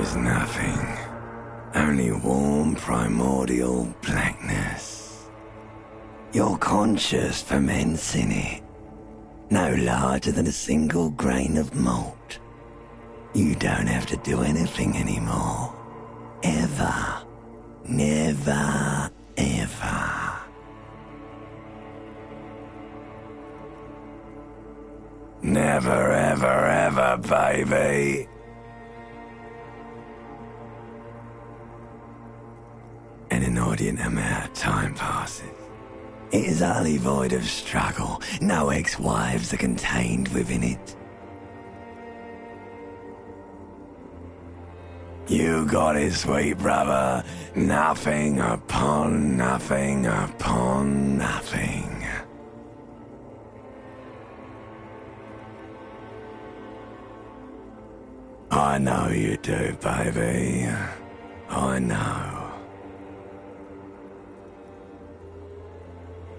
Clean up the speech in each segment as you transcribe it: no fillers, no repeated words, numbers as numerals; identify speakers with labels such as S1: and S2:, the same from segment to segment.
S1: is nothing. Only warm primordial blackness. Your conscious ferments in it. No larger than a single grain of malt. You don't have to do anything anymore. Ever. Never, ever. Never, ever, ever, baby. An inordinate amount of time passes. It is utterly void of struggle. No ex-wives are contained within it. You got it, sweet brother. Nothing upon nothing upon nothing. I know you do, baby. I know.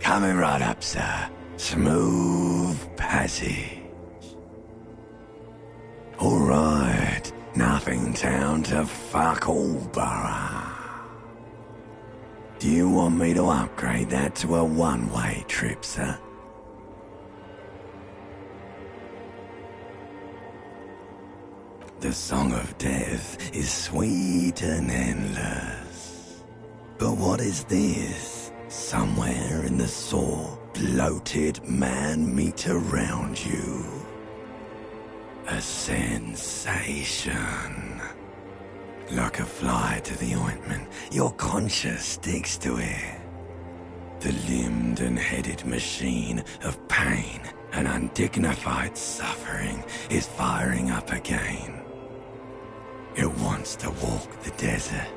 S1: Coming right up, sir. Smooth passage. All right. Nothing town to fuck all borough. Do you want me to upgrade that to a one-way trip, sir? The song of death is sweet and endless. But what is this? Somewhere in the sore, bloated man meet around you. A sensation. Like a fly to the ointment, your conscience sticks to it. The limbed and headed machine of pain and undignified suffering is firing up again. It wants to walk the desert,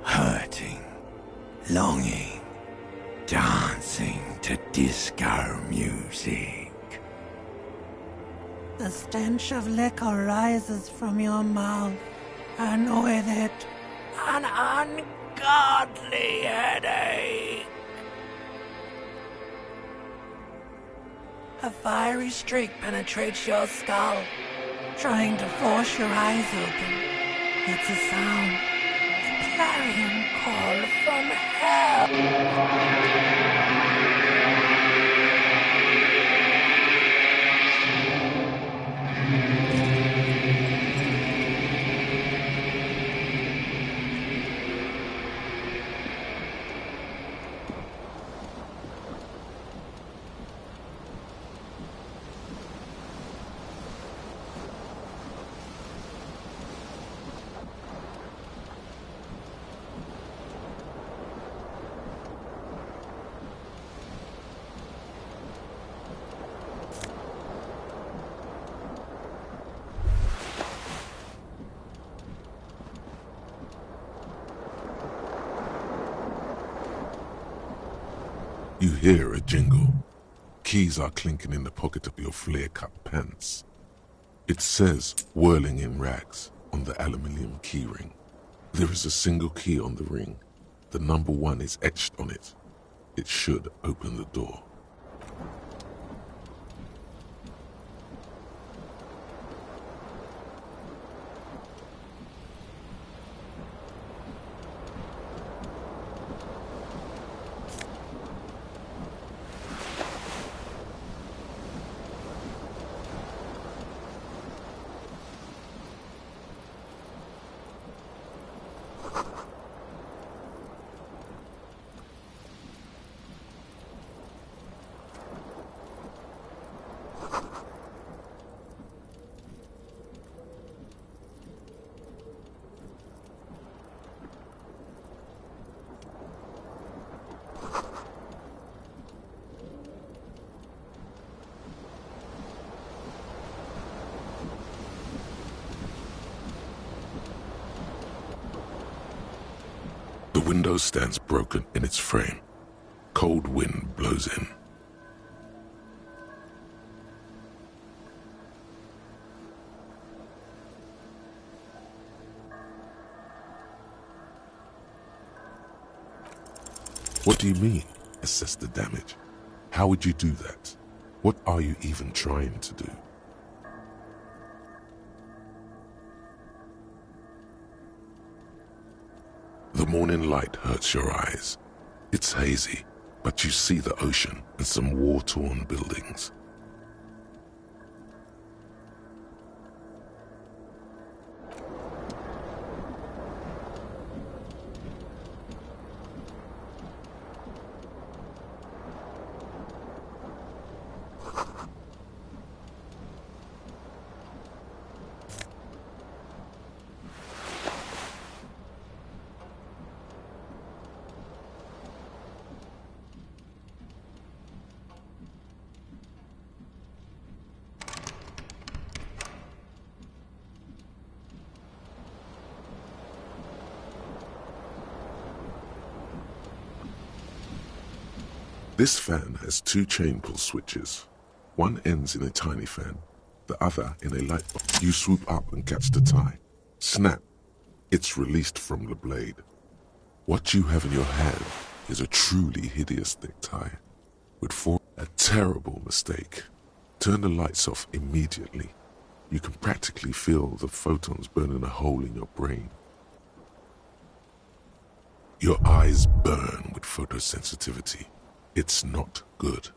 S1: hurting, longing, dancing to disco music.
S2: The stench of liquor rises from your mouth, and with it, an ungodly headache. A fiery streak penetrates your skull, trying to force your eyes open. It's a sound, a clarion call from hell.
S3: You hear a jingle. Keys are clinking in the pocket of your flare-cut pants. It says, whirling in rags, on the aluminium keyring. There is a single key on the ring. The number 1 is etched on it. It should open the door. The window stands broken in its frame. Cold wind blows in. What do you mean, assess the damage? How would you do that? What are you even trying to do? The morning light hurts your eyes. It's hazy, but you see the ocean and some war-torn buildings. This fan has two chain pull switches. One ends in a tiny fan, the other in a light bulb. You swoop up and catch the tie. Snap! It's released from the blade. What you have in your hand is a truly hideous thick tie. With a terrible mistake. Turn the lights off immediately. You can practically feel the photons burning a hole in your brain. Your eyes burn with photosensitivity. It's not good.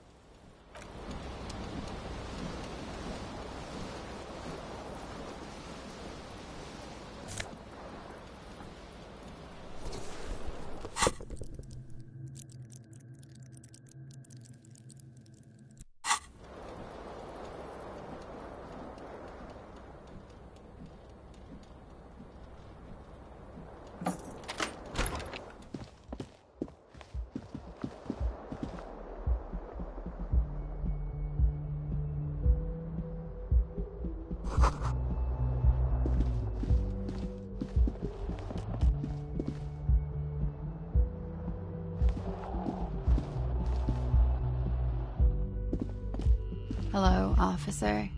S4: Hello, officer.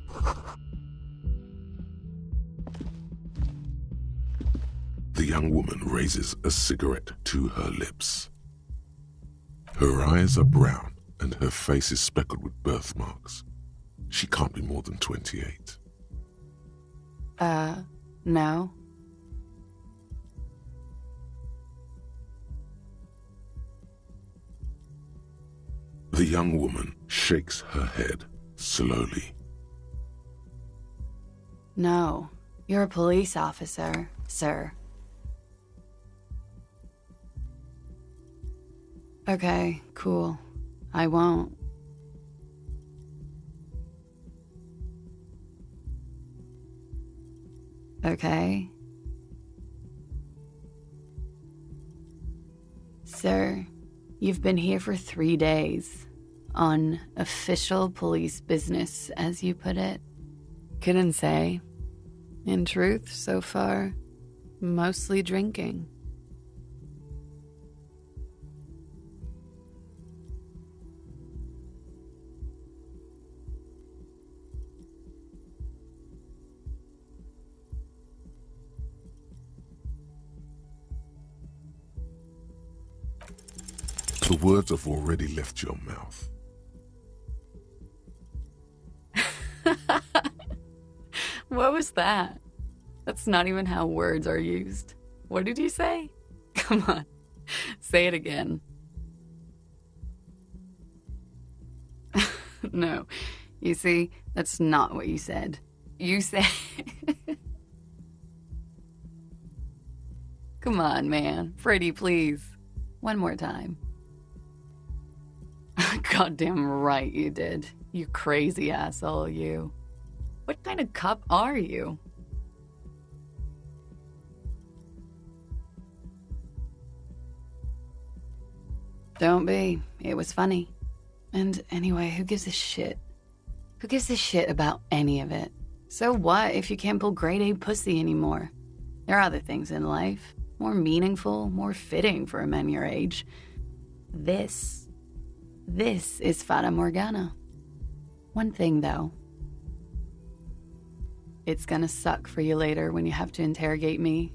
S3: The young woman raises a cigarette to her lips. Her eyes are brown and her face is speckled with birthmarks. She can't be more than 28.
S4: No.
S3: The young woman shakes her head slowly.
S4: No. You're a police officer, sir. Okay, cool. I won't. Okay. Sir, you've been here for 3 days. On official police business, as you put it. Couldn't say. In truth, so far, mostly drinking.
S3: The words have already left your mouth.
S4: What was that? That's not even how words are used. What did you say? Come on, say it again. No, you see, that's not what you said. You said... Come on, man. Freddie, please. One more time. Goddamn right you did. You crazy asshole, you. What kind of cop are you? Don't be. It was funny. And anyway, who gives a shit? Who gives a shit about any of it? So what if you can't pull grade A pussy anymore? There are other things in life. More meaningful, more fitting for a man your age. This is Fata Morgana. One thing, though. It's gonna suck for you later when you have to interrogate me.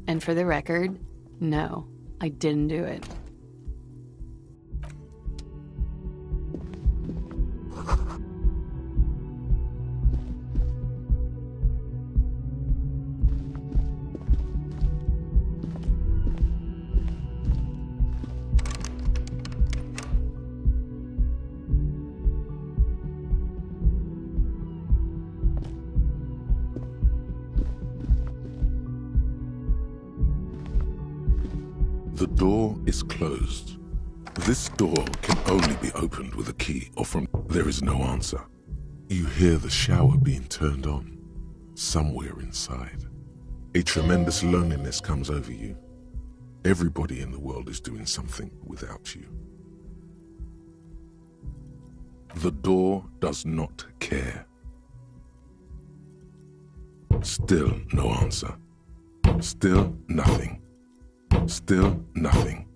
S4: And for the record, no, I didn't do it.
S3: The door is closed. This door can only be opened with a key or from... There is no answer. You hear the shower being turned on, somewhere inside. A tremendous loneliness comes over you. Everybody in the world is doing something without you. The door does not care. Still no answer. Still nothing. Still nothing.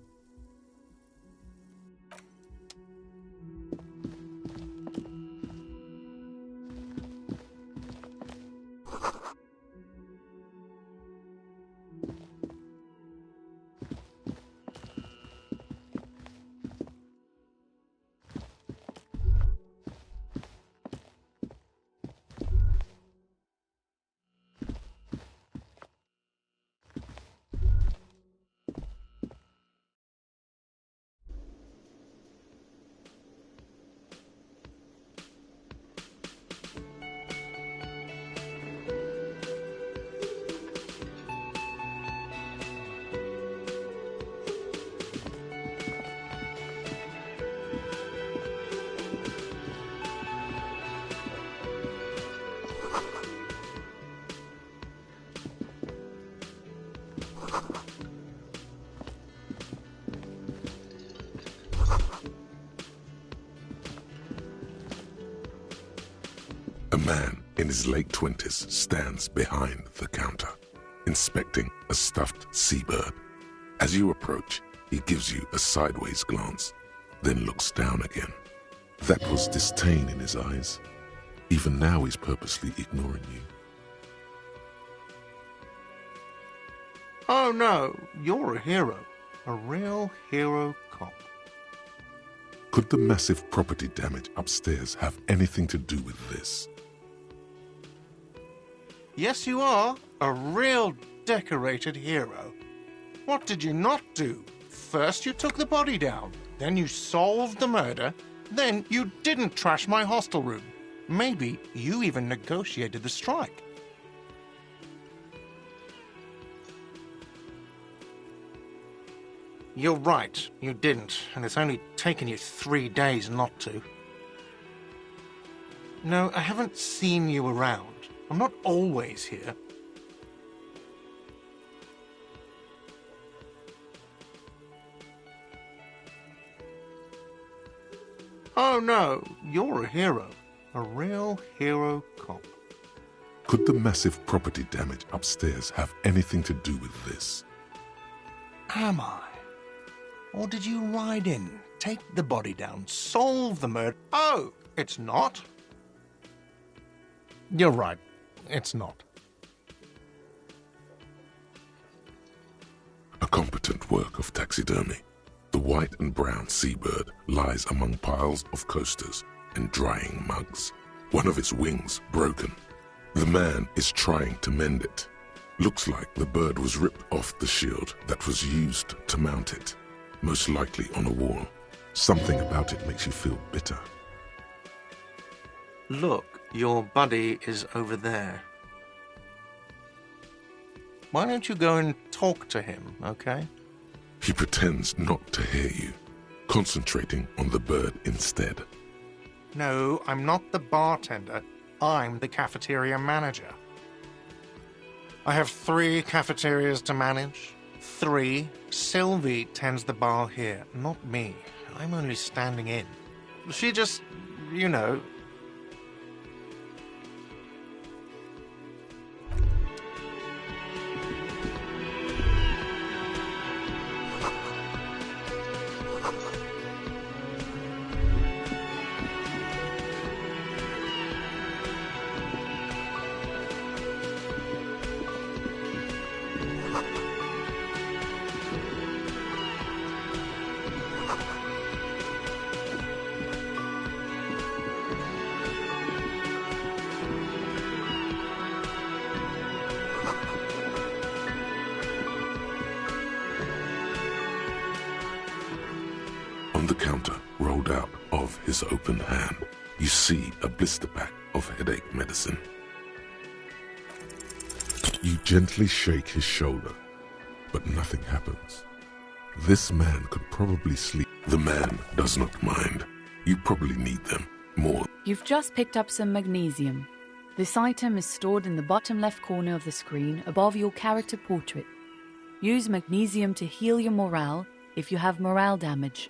S3: A man in his late 20s stands behind the counter, inspecting a stuffed seabird. As you approach, he gives you a sideways glance, then looks down again. That was disdain in his eyes. Even now he's purposely ignoring you.
S5: Oh no, you're a hero. A real hero cop.
S3: Could the massive property damage upstairs have anything to do with this?
S5: Yes, you are. A real decorated hero. What did you not do? First you took the body down, then you solved the murder, then you didn't trash my hostel room. Maybe you even negotiated the strike. You're right, you didn't, and it's only taken you 3 days not to. No, I haven't seen you around. I'm not always here. Oh no, you're a hero. A real hero cop.
S3: Could the massive property damage upstairs have anything to do with this?
S5: Am I? Or did you ride in, take the body down, solve the murder? Oh, it's not? You're right. It's not.
S3: A competent work of taxidermy. The white and brown seabird lies among piles of coasters and drying mugs. One of its wings broken. The man is trying to mend it. Looks like the bird was ripped off the shield that was used to mount it, most likely on a wall. Something about it makes you feel bitter.
S5: Look, your buddy is over there. Why don't you go and talk to him, okay?
S3: He pretends not to hear you, concentrating on the bird instead.
S5: No, I'm not the bartender. I'm the cafeteria manager. I have 3 cafeterias to manage. 3. Sylvie tends the bar here, not me. I'm only standing in. She just, you know...
S3: On the counter, rolled out of his open hand, you see a blister pack of headache medicine. You gently shake his shoulder, but nothing happens. This man could probably sleep. The man does not mind. You probably need them more.
S4: You've just picked up some magnesium. This item is stored in the bottom left corner of the screen above your character portrait. Use magnesium to heal your morale if you have morale damage.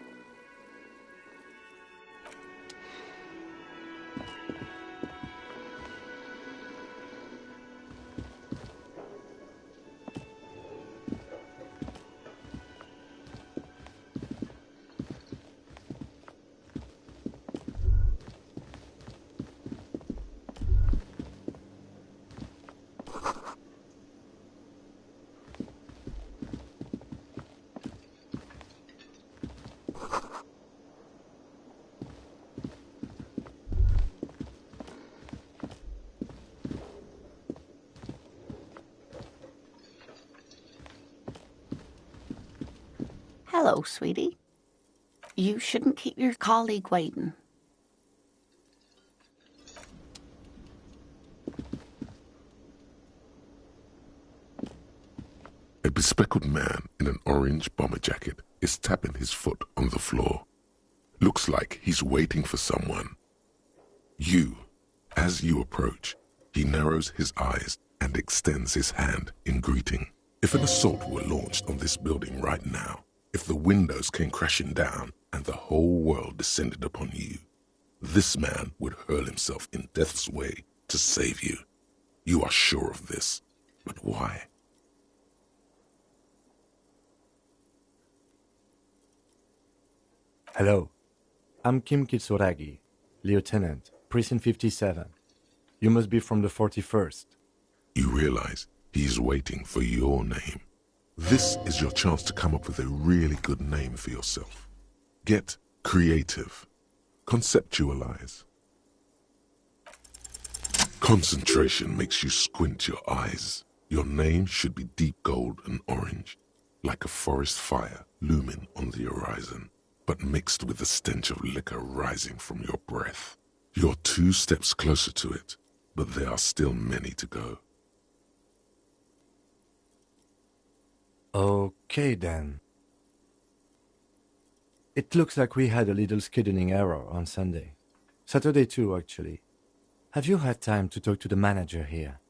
S6: Hello, sweetie. You shouldn't keep your colleague waiting.
S3: A bespectacled man in an orange bomber jacket is tapping his foot on the floor. Looks like he's waiting for someone. As you approach, he narrows his eyes and extends his hand in greeting. If an assault were launched on this building right now, if the windows came crashing down and the whole world descended upon you, this man would hurl himself in death's way to save you. You are sure of this, but why?
S7: Hello, I'm Kim Kitsuragi, Lieutenant, Precinct 57. You must be from the 41st.
S3: You realize he is waiting for your name. This is your chance to come up with a really good name for yourself. Get creative. Conceptualize. Concentration makes you squint your eyes. Your name should be deep gold and orange, like a forest fire looming on the horizon, but mixed with the stench of liquor rising from your breath. You're 2 steps closer to it, but there are still many to go.
S7: Okay then. It looks like we had a little scheduling error on Sunday. Saturday too, actually. Have you had time to talk to the manager here?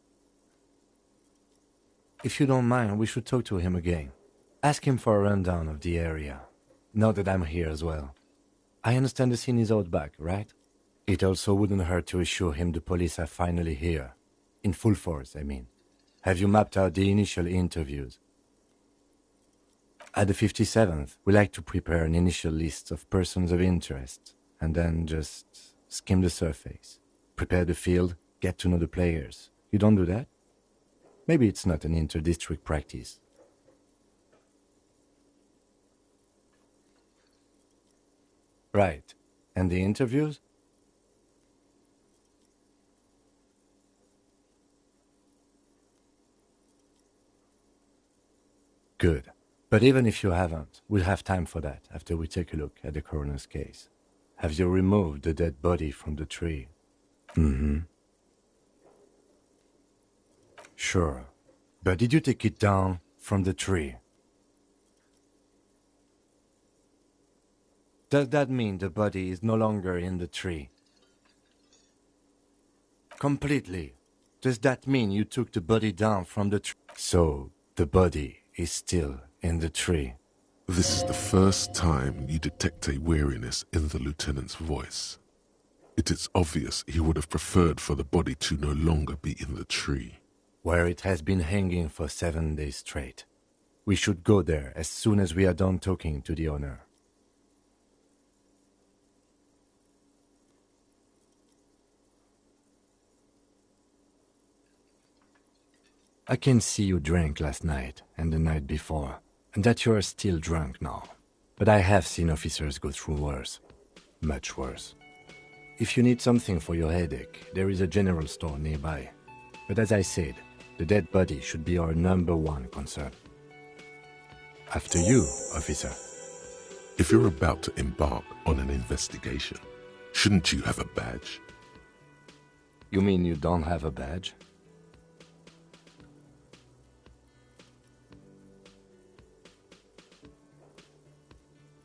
S7: If you don't mind, we should talk to him again. Ask him for a rundown of the area. Now that I'm here as well. I understand the scene is out back, right? It also wouldn't hurt to assure him the police are finally here. In full force, I mean. Have you mapped out the initial interviews? At the 57th, we like to prepare an initial list of persons of interest, and then just skim the surface. Prepare the field, get to know the players. You don't do that? Maybe it's not an inter-district practice. Right. And the interviews? Good. But even if you haven't, we'll have time for that after we take a look at the coroner's case. Have you removed the dead body from the tree? Mm-hmm. Sure. But did you take it down from the tree? Does that mean the body is no longer in the tree? Completely. Does that mean you took the body down from the tree? So, the body is still in the tree.
S3: This is the first time you detect a weariness in the lieutenant's voice. It is obvious he would have preferred for the body to no longer be in the tree.
S7: Where it has been hanging for 7 days straight. We should go there as soon as we are done talking to the owner. I can see you drank last night and the night before, and that you are still drunk now. But I have seen officers go through worse. Much worse. If you need something for your headache, there is a general store nearby. But as I said, the dead body should be our #1 concern. After you, officer.
S3: If you're about to embark on an investigation, shouldn't you have a badge?
S7: You mean you don't have a badge?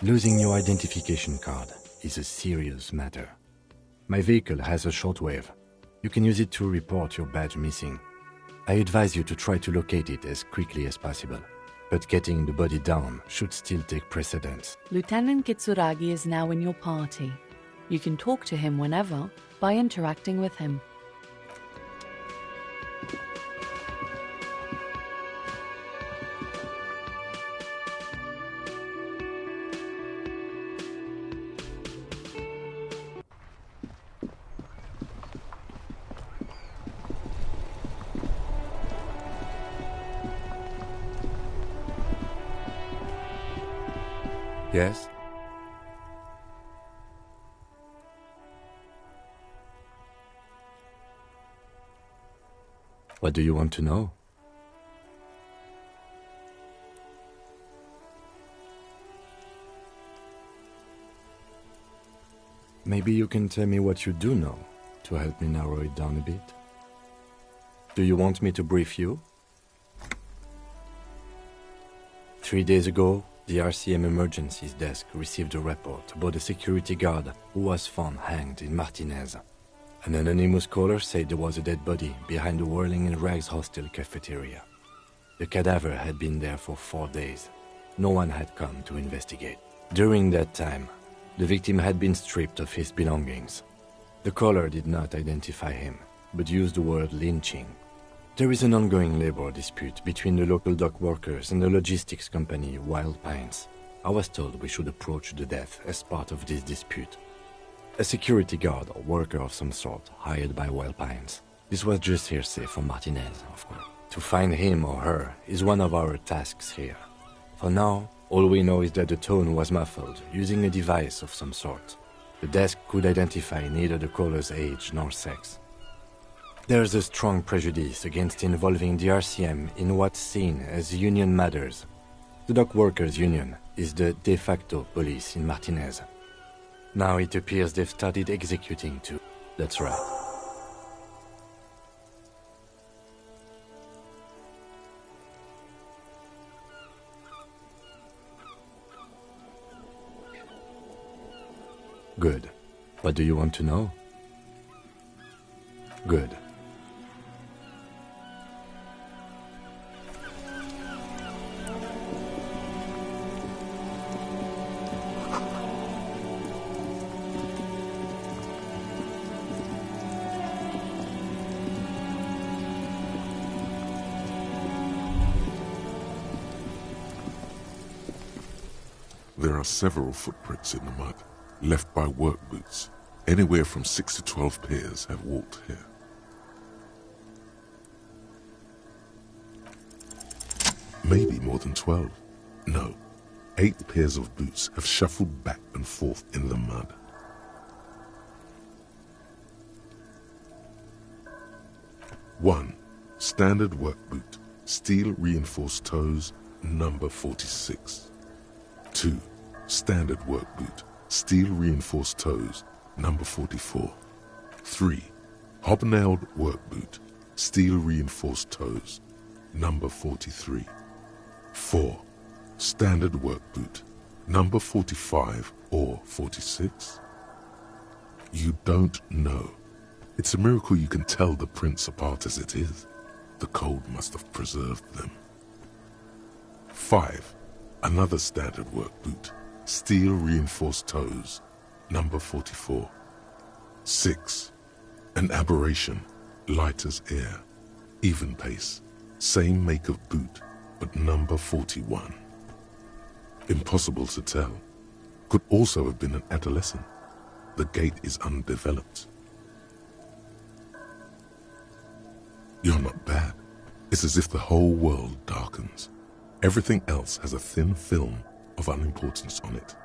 S7: Losing your identification card is a serious matter. My vehicle has a shortwave. You can use it to report your badge missing. I advise you to try to locate it as quickly as possible, but getting the body down should still take precedence.
S8: Lieutenant Kitsuragi is now in your party. You can talk to him whenever by interacting with him.
S7: Yes? What do you want to know? Maybe you can tell me what you do know to help me narrow it down a bit. Do you want me to brief you? 3 days ago, the RCM Emergencies Desk received a report about a security guard who was found hanged in Martinez. An anonymous caller said there was a dead body behind the Whirling in Rags hostel cafeteria. The cadaver had been there for 4 days. No one had come to investigate. During that time, the victim had been stripped of his belongings. The caller did not identify him, but used the word lynching. There is an ongoing labor dispute between the local dock workers and the logistics company Wild Pines. I was told we should approach the death as part of this dispute. A security guard or worker of some sort hired by Wild Pines. This was just hearsay from Martinez, of course. To find him or her is one of our tasks here. For now, all we know is that the tone was muffled using a device of some sort. The desk could identify neither the caller's age nor sex. There's a strong prejudice against involving the RCM in what's seen as union matters. The dock workers' union is the de facto police in Martinez. Now it appears they've started executing too. That's right. Good. What do you want to know? Good.
S3: There are several footprints in the mud, left by work boots. Anywhere from 6 to 12 pairs have walked here. Maybe more than 12. No, 8 pairs of boots have shuffled back and forth in the mud. One, standard work boot, steel reinforced toes, number 46. 2, standard work boot, steel reinforced toes, number 44. 3, hobnailed work boot, steel reinforced toes, number 43. 4, standard work boot, number 45 or 46. You don't know. It's a miracle you can tell the prints apart as it is. The cold must have preserved them. 5, another standard work boot, steel reinforced toes, number 44. 6, an aberration, light as air, even pace, same make of boot, but number 41. Impossible to tell. Could also have been an adolescent. The gait is undeveloped. You're not bad. It's as if the whole world darkens. Everything else has a thin film of unimportance on it,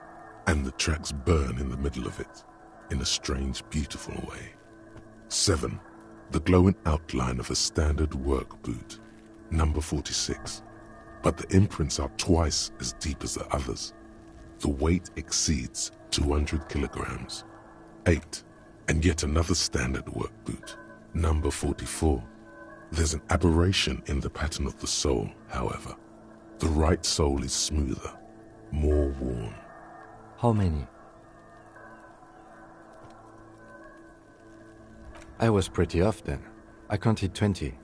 S3: and the tracks burn in the middle of it, in a strange, beautiful way. 7, the glowing outline of a standard work boot, number 46, but the imprints are twice as deep as the others. The weight exceeds 200 kilograms. 8, and yet another standard work boot, number 44. There's an aberration in the pattern of the sole, however. The right sole is smoother, more worn.
S7: How many? I was pretty off then. I counted 20.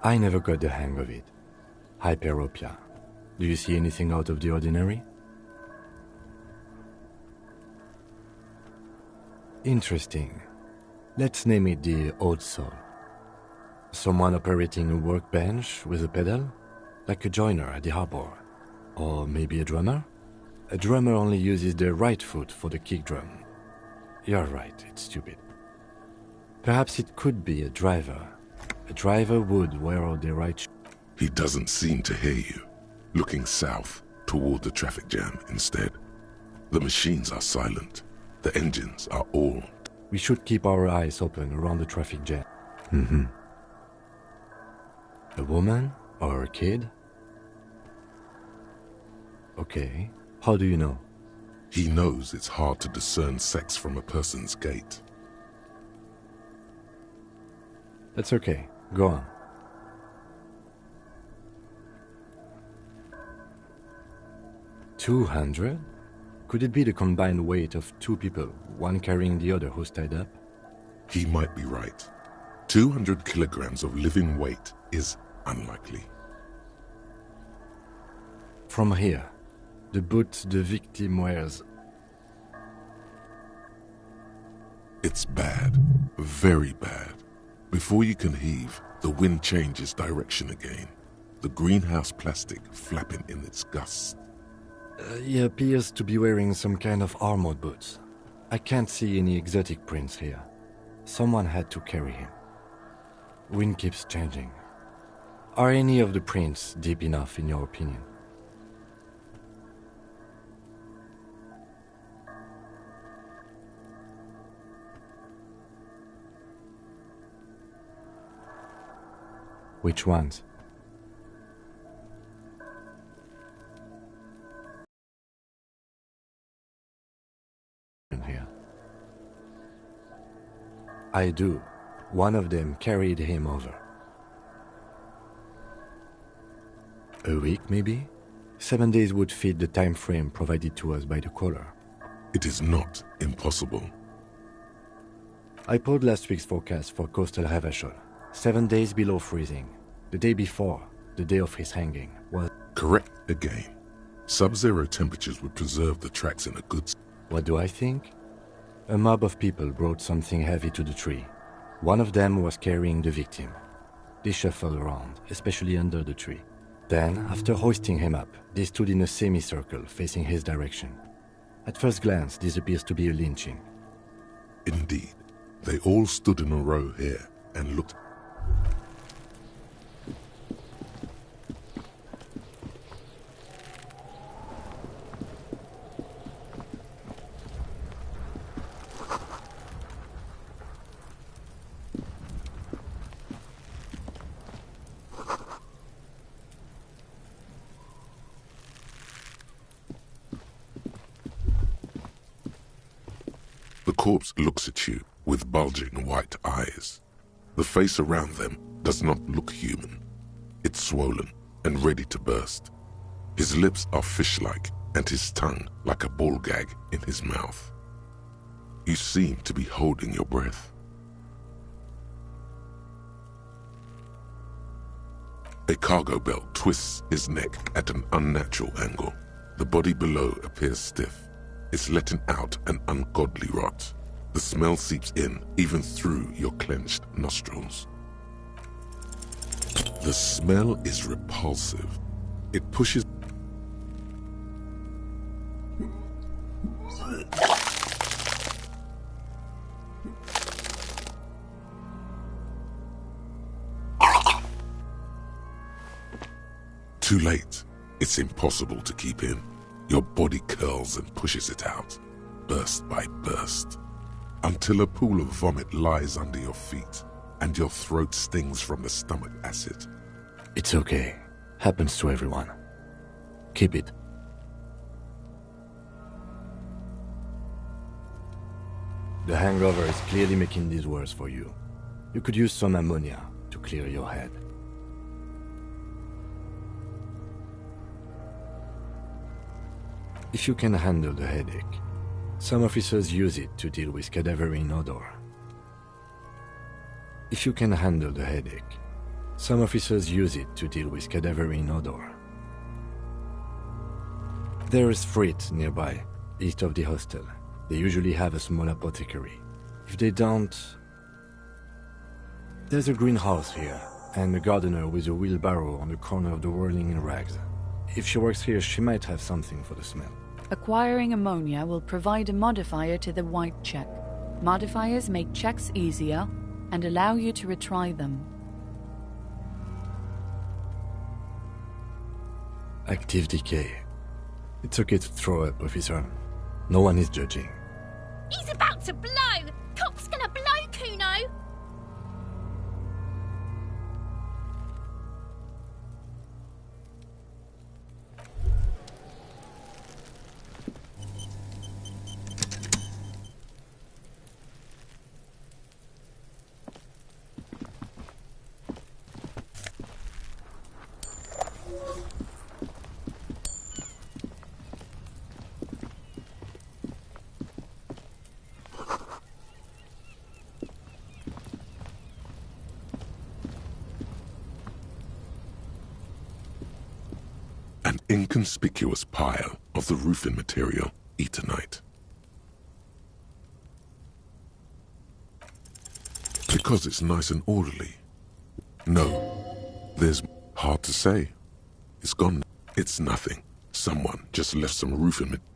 S7: I never got the hang of it. Hyperopia. Do you see anything out of the ordinary? Interesting. Let's name it the Old Soul. Someone operating a workbench with a pedal? Like a joiner at the harbor. Or maybe a drummer? A drummer only uses the right foot for the kick drum. You're right, it's stupid. Perhaps it could be a driver. A driver would wear the right shoe.
S3: He doesn't seem to hear you, looking south toward the traffic jam instead. The machines are silent. The engines are all...
S7: We should keep our eyes open around the traffic jam. A woman or a kid? Okay, how do you know?
S3: He knows it's hard to discern sex from a person's gait.
S7: That's okay, go on. $200? Could it be the combined weight of two people, one carrying the other who's tied up?
S3: He might be right. 200 kilograms of living weight is unlikely.
S7: From here, the boots the victim wears.
S3: It's bad. Very bad. Before you can heave, the wind changes direction again. The greenhouse plastic flapping in its gusts.
S7: He appears to be wearing some kind of armored boots. I can't see any exotic prints here. Someone had to carry him. Wind keeps changing. Are any of the prints deep enough in your opinion? Which ones? Here. I do. One of them carried him over. A week, maybe? 7 days would fit the time frame provided to us by the caller.
S3: It is not impossible.
S7: I pulled last week's forecast for coastal Havashol. 7 days below freezing. The day before, the day of his hanging, was...
S3: Correct again. Sub-zero temperatures would preserve the tracks in a good...
S7: What do I think? A mob of people brought something heavy to the tree. One of them was carrying the victim. They shuffled around, especially under the tree. Then, after hoisting him up, they stood in a semicircle facing his direction. At first glance, this appears to be a lynching.
S3: Indeed. They all stood in a row here and looked... The corpse looks at you with bulging white eyes. The face around them does not look human. It's swollen and ready to burst. His lips are fish-like and his tongue like a ball gag in his mouth. You seem to be holding your breath. A cargo belt twists his neck at an unnatural angle. The body below appears stiff. It's letting out an ungodly rot. The smell seeps in, even through your clenched nostrils. The smell is repulsive. It pushes... Too late. It's impossible to keep in. Your body curls and pushes it out, burst by burst, until a pool of vomit lies under your feet and your throat stings from the stomach acid.
S7: It's okay. Happens to everyone. Keep it. The hangover is clearly making this worse for you. You could use some ammonia to clear your head. If you can handle the headache, some officers use it to deal with cadaverine odor. If you can handle the headache, some officers use it to deal with cadaverine odor. There is Frit nearby, east of the hostel. They usually have a small apothecary. If they don't... There's a greenhouse here, and a gardener with a wheelbarrow on the corner of the whirling in rags. If she works here, she might have something for the smell.
S8: Acquiring ammonia will provide a modifier to the white check. Modifiers make checks easier and allow you to retry them.
S7: Active decay. It's okay to throw up, officer. No one is judging.
S9: He's about to blow! Cop's gonna blow, Kuno!
S3: An inconspicuous pile of the roofing material, Eternite. Because it's nice and orderly. No, there's hard to say. It's gone. It's nothing. Someone just left some roofing material.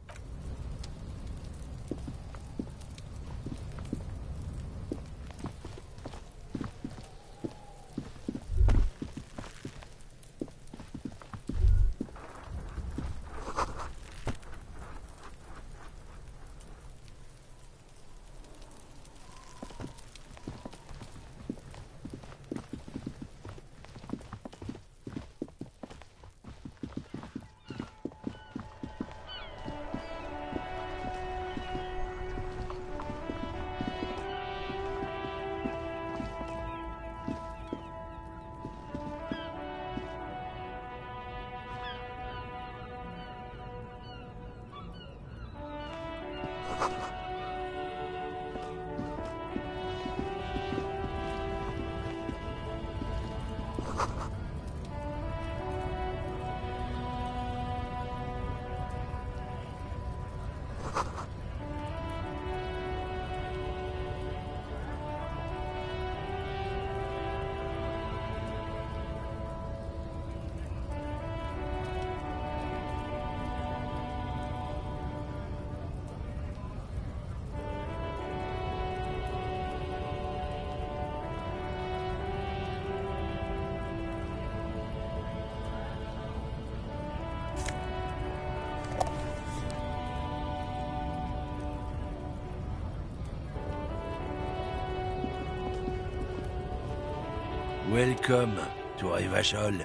S1: Welcome to Revachol.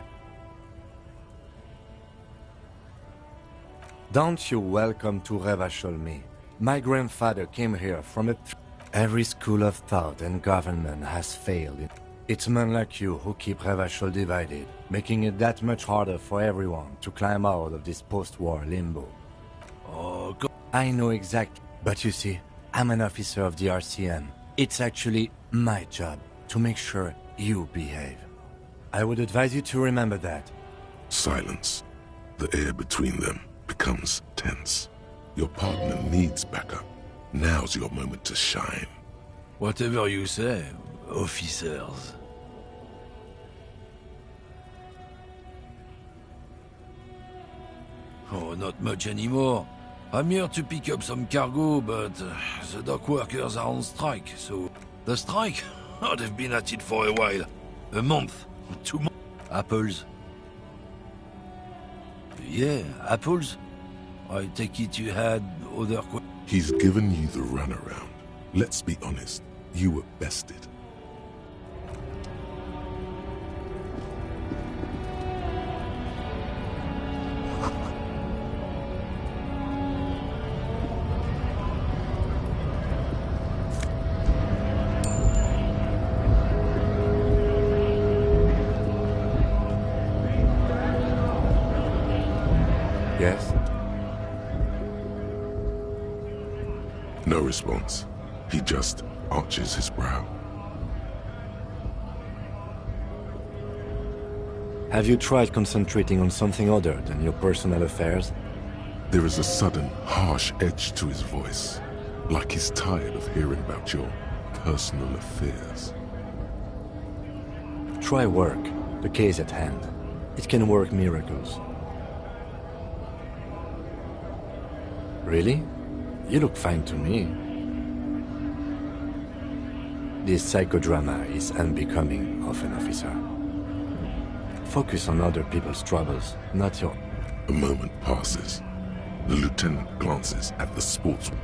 S7: Don't you welcome to Revachol me. My grandfather came here from a... Every school of thought and government has failed. It's men like you who keep Revachol divided, making it that much harder for everyone to climb out of this post-war limbo.
S1: Oh, God.
S7: I know exactly, but you see, I'm an officer of the RCM. It's actually my job to make sure you behave. I would advise you to remember that.
S3: Silence. The air between them becomes tense. Your partner needs backup. Now's your moment to shine.
S1: Whatever you say, officers. Oh, not much anymore. I'm here to pick up some cargo, but the dock workers are on strike, so... The strike? Oh, they've been at it for a while. A month. 2 months. Apples. Yeah, apples. I take it you had other...
S3: He's given you the runaround. Let's be honest, you were bested. response. He just arches his brow.
S7: Have you tried concentrating on something other than your personal affairs?
S3: There is a sudden, harsh edge to his voice, like he's tired of hearing about your personal affairs.
S7: Try work, the case at hand. It can work miracles. Really? You look fine to me. This psychodrama is unbecoming of an officer. Focus on other people's troubles, not your...
S3: A moment passes. The lieutenant glances at the sportsman.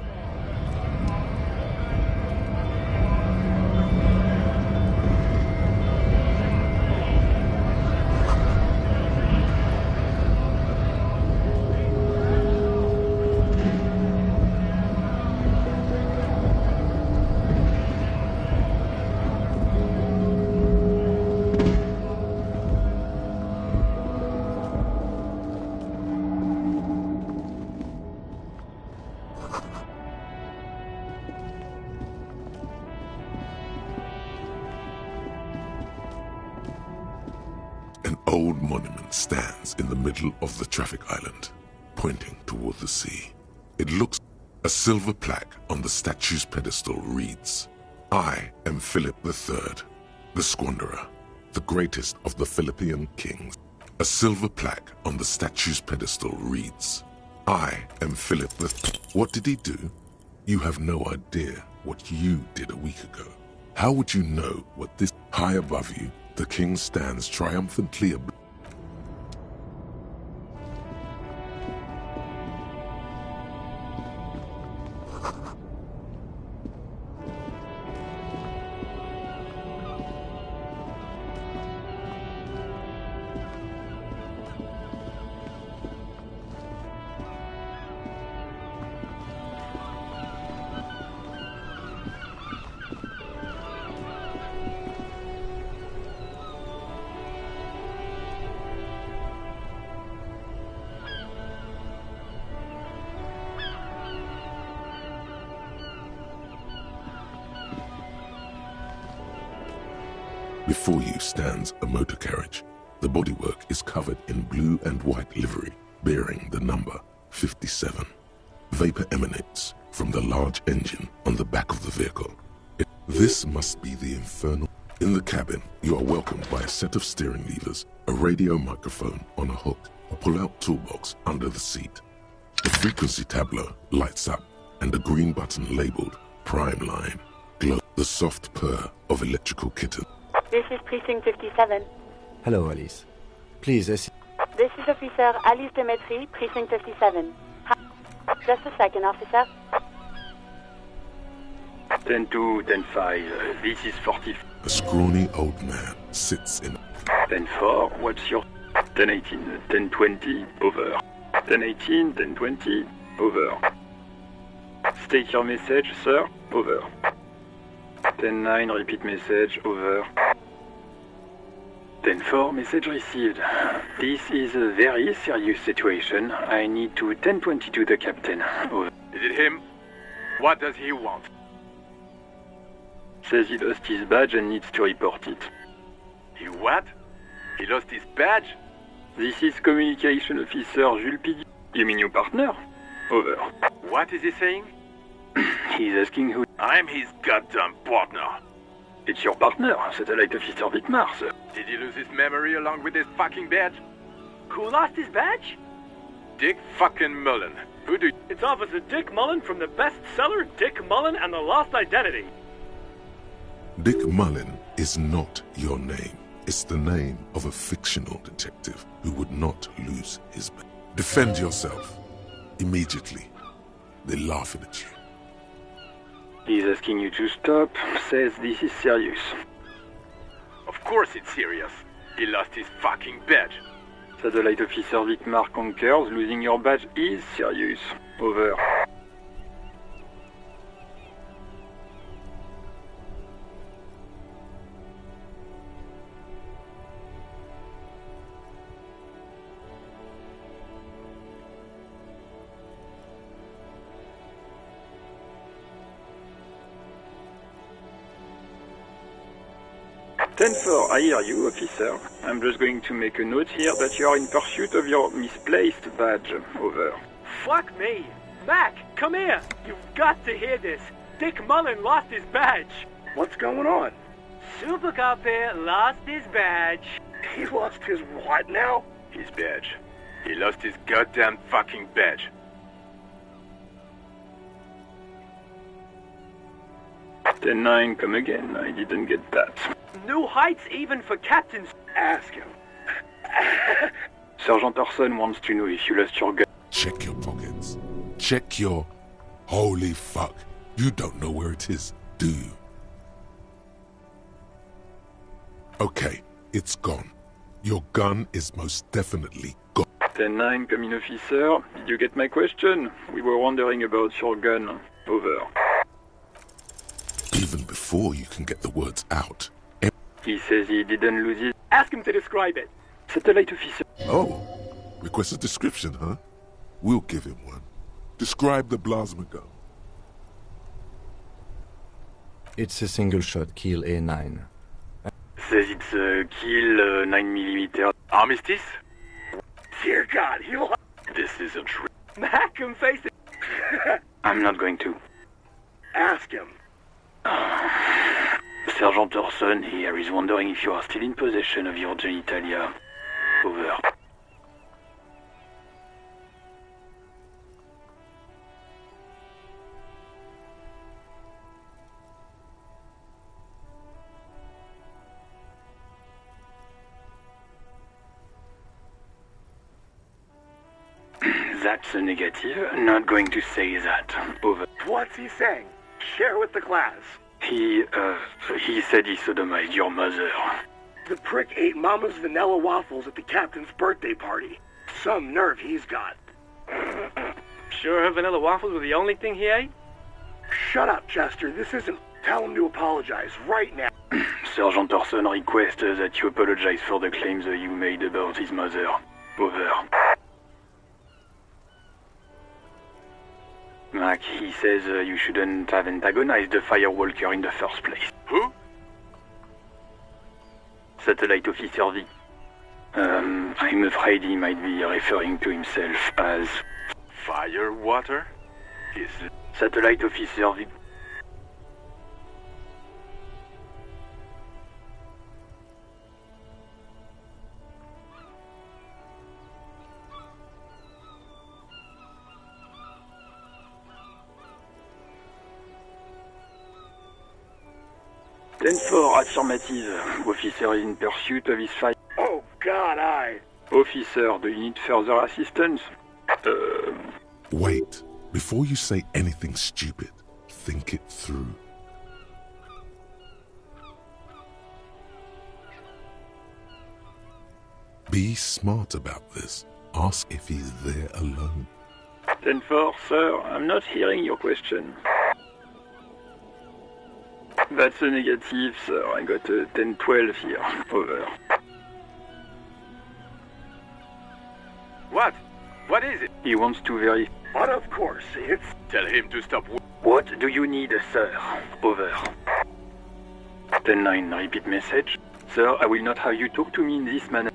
S3: An old monument stands in the middle of the traffic island, pointing toward the sea. It looks... A silver plaque on the statue's pedestal reads, "I am Philip III, the Squanderer, the greatest of the Philippian kings." A silver plaque on the statue's pedestal reads, "I am Philip III." What did he do? You have no idea what you did a week ago. How would you know what this... High above you, the king stands triumphantly above. Before you stands a motor carriage. The bodywork is covered in blue and white livery, bearing the number 57. Vapor emanates from the large engine on the back of the vehicle. This must be the infernal... In the cabin, you are welcomed by a set of steering levers, a radio microphone on a hook, a pull-out toolbox under the seat. The frequency tableau lights up, and a green button labeled Prime Line glows. The soft purr of electrical kitten.
S10: This is Precinct 57.
S7: Hello, Alice. Please,
S10: This is Officer Alice Demetri, Precinct 57. Just a second, officer.
S11: 10-2, 10-5, this is 40...
S3: A scrawny old man sits in...
S11: 10-4, what's your... 10-18, 10-20, over. 10-18, 10-20, over. State your message, sir, over. 10-9, repeat message, over. 10-4, message received. This is a very serious situation. I need to 10-22 the captain, over.
S12: Is it him? What does he want?
S11: Says he lost his badge and needs to report it.
S12: He what? He lost his badge?
S11: This is Communication Officer Jules Pidi. You mean your partner? Over.
S12: What is he saying?
S11: He's asking who...
S12: I'm his goddamn partner.
S11: It's your partner, Satellite Officer Vitmar, sir.
S12: Did he lose his memory along with his fucking badge? Who lost his badge? Dick fucking Mullen. Who do...
S13: It's Officer Dick Mullen from the bestseller Dick Mullen and the Lost Identity.
S3: Dick Mullen is not your name. It's the name of a fictional detective who would not lose his badge. Defend yourself. Immediately. They're laughing at you.
S11: He's asking you to stop, says this is serious.
S12: Of course it's serious. He lost his fucking badge.
S11: Satellite Officer Vitmar concurs, losing your badge is serious. Over. 10-4, I hear you, officer. I'm just going to make a note here that you are in pursuit of your misplaced badge. Over.
S13: Fuck me. Mac, come here. You've got to hear this. Dick Mullen lost his badge.
S14: What's going on?
S13: Super Cop here lost his badge.
S14: He lost his what now?
S12: His badge. He lost his goddamn fucking badge.
S11: Ten 9, come again. I didn't get that.
S13: New heights even for captains.
S14: Ask him.
S11: Sergeant Orson wants to know if you lost your gun.
S3: Check your pockets. Check your... Holy fuck. You don't know where it is, do you? Okay, it's gone. Your gun is most definitely gone.
S11: 10-9, come in, officer. Did you get my question? We were wondering about your gun. Over.
S3: Even before you can get the words out.
S11: He says he didn't lose it.
S13: Ask him to describe it.
S11: Satellite officer.
S3: Oh, request a description, huh? We'll give him one. Describe the plasma gun.
S7: It's a single-shot kill A9.
S11: Says it's a kill 9mm.
S12: Armistice?
S14: Dear God, he lost.
S12: This isn't true.
S13: Mac, come face it.
S11: I'm not going to.
S14: Ask him.
S11: Sergeant Orson here is wondering if you are still in possession of your genitalia. Over. That's a negative. Not going to say that. Over.
S14: What's he saying? Share with the class.
S11: He said he sodomized your mother.
S14: The prick ate Mama's vanilla waffles at the captain's birthday party. Some nerve he's got.
S13: Sure her vanilla waffles were the only thing he ate?
S14: Shut up, Chester. This isn't... Tell him to apologize right now.
S11: Sergeant Orson requests that you apologize for the claims you made about his mother. Over. Mac, he says you shouldn't have antagonized the Firewalker in the first place.
S12: Who?
S11: Satellite Officer V. I'm afraid he might be referring to himself as...
S12: Firewater? Is it...
S11: Satellite Officer V. Ten-4, affirmative. Officer is in pursuit of his fire.
S14: Oh, God,
S11: Officer, do you need further assistance?
S3: Wait. Before you say anything stupid, think it through. Be smart about this. Ask if he's there alone.
S11: 10-4, sir, I'm not hearing your question. That's a negative, sir. I got a 10-12 here. Over.
S12: What? What is it?
S11: He wants to verify.
S14: But of course, it's...
S12: Tell him to stop.
S11: What do you need, sir? Over. 10-9, repeat message. Sir, I will not have you talk to me in this manner.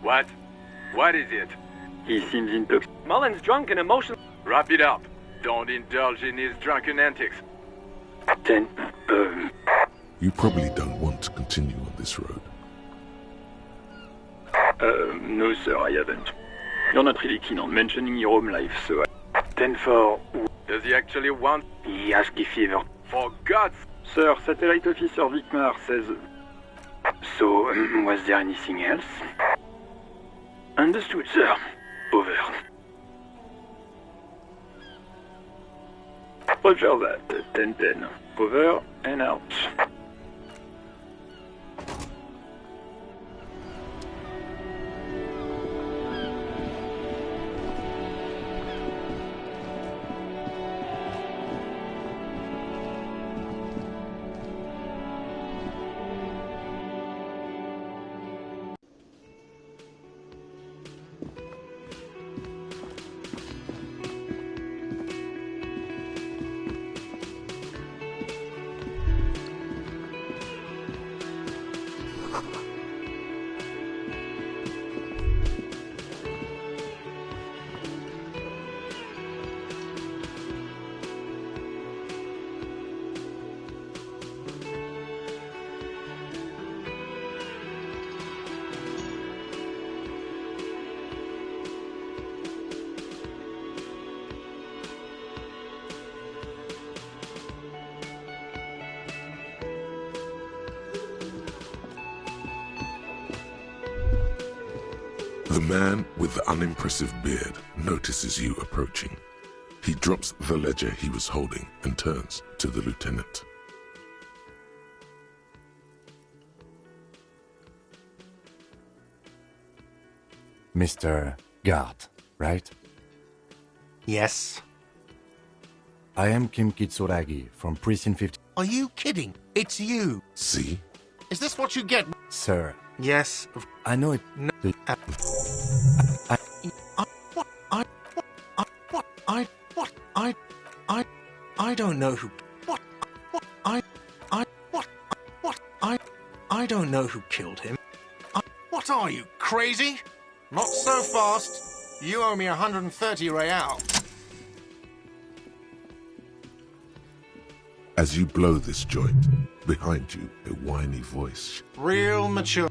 S12: What? What is it?
S11: He seems intoxicated.
S13: Mullen's drunk and emotional.
S12: Wrap it up. Don't indulge in his drunken antics.
S11: 10.
S3: You probably don't want to continue on this road.
S11: No, sir, I haven't. You're not really keen on mentioning your home life, so 10-4.
S12: Does he actually want...
S11: He asked if he ever...
S12: For God's...
S11: Sir, Satellite Officer Vicmar says... So, was there anything else? Understood, sir. Over. Roger that. 10-10. Over and out.
S3: The man with the unimpressive beard notices you approaching. He drops the ledger he was holding and turns to the lieutenant.
S7: Mr. Gart, right?
S5: Yes.
S7: I am Kim Kitsuragi from Precinct 50.
S5: Are you kidding? It's you.
S3: See?
S5: Is this what you get?
S7: Sir.
S5: Yes.
S7: I know it.
S5: No. I don't know who. I don't know who killed him. What are you, crazy? Not so fast. You owe me 130 real.
S3: As you blow this joint, behind you, a whiny voice.
S5: Real mature.